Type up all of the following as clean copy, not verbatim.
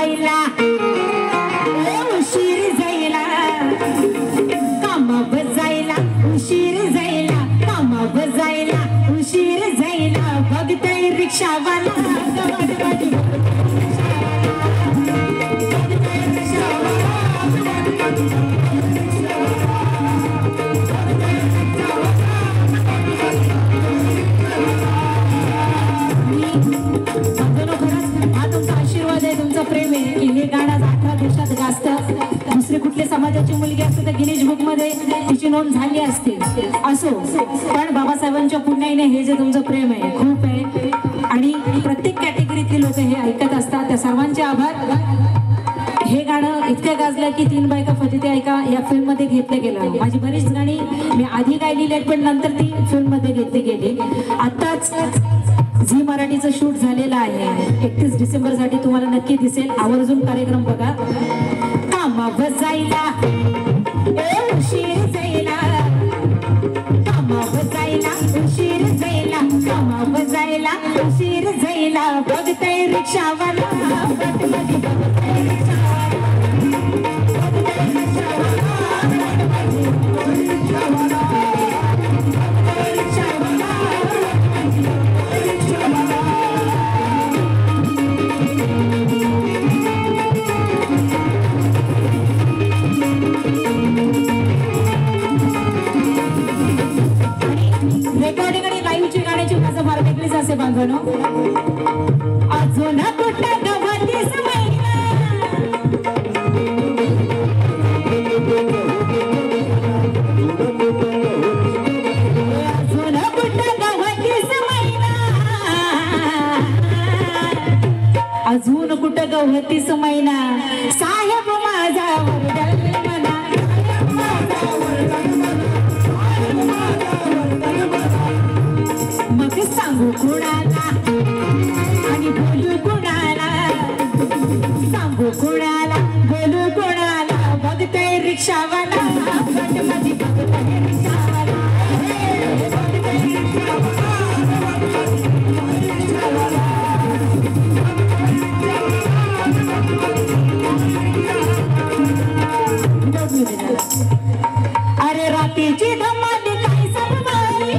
जायला उशीर जायला कामावर जायला उशीर जायला कामावर जायला उशीर जायला बघतय रिक्षावाला प्रेम आहे की हे गाणं 18 देशात गाजतं. दुसरी कुठली समाजाची मुलगी असते तर गिनीज बुक मध्ये तिची नोंद झाली असते. असो पण बाबासाहेबांच्या पुण्याईने हे जे तुमचं प्रेम आहे खूप आहे आणि प्रत्येक कॅटेगरीतले लोक हे ऐकत असतात. त्या सर्वांचे आभार. हे गाणं इतकं गाजलं की 3 बायका फजिती ऐका या फिल्म मध्ये घेतलं गेलं. माझी बरीच गाणी मी आधी गायलेली आहेत पण नंतर ती फिल्म मध्ये घेतली गेली. आताच झी मराठीचं शूट झालेलं आहे. 31 डिसेंबर साठी तुम्हाला नक्की दिसेल. आवर्जून कार्यक्रम बघा. कामावर जायला उशीर जायला कामावर जायला उशीर जायला कामावर जायला उशीर जायला बघतय रिक्षावाला रेकॉर्डिंग आणि लाईव्हची गाण्याची माझं फार वेगळीच असे बांधवणं. अजून कुठं गवतीस मैना अजून कुठं गवतीस मैना अजून कुठं गवतीस मैना साहेब माझा वरडल म्हणा मग सांगू कुणाला आणि बोलू कुणाला सांगू कुणाला बोलू कुणाला बघतय रिक्षावाला अरे रात्रीची धमाल काय सांगमाली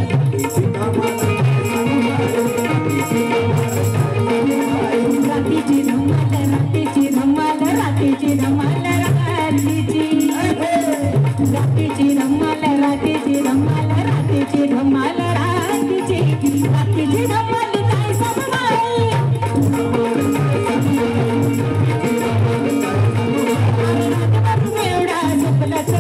रात्रीची धमाल रात्रीची धमाल रात्रीची धमाल रात्रीची रात्रीची धमाल रात्रीची धमाल रात्रीची धमाल रात्रीची रात्रीची धमाल काय सांगमाली एवढा झोपलाच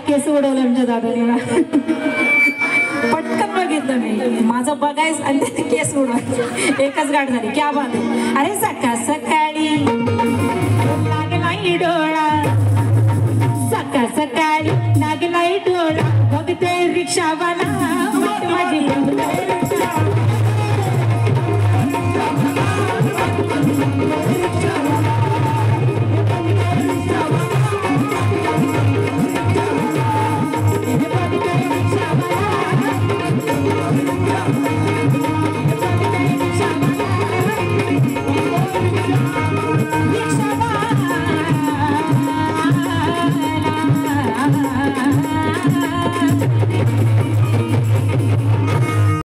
केस उडवलं आमच्या दादाने पटकन बघितलं मी माझं बघायच आणि त्याने केस उडवायचं एकच गाठ झाली. क्या बात आहे. अरे सकाळ सकाळी लागला डोळा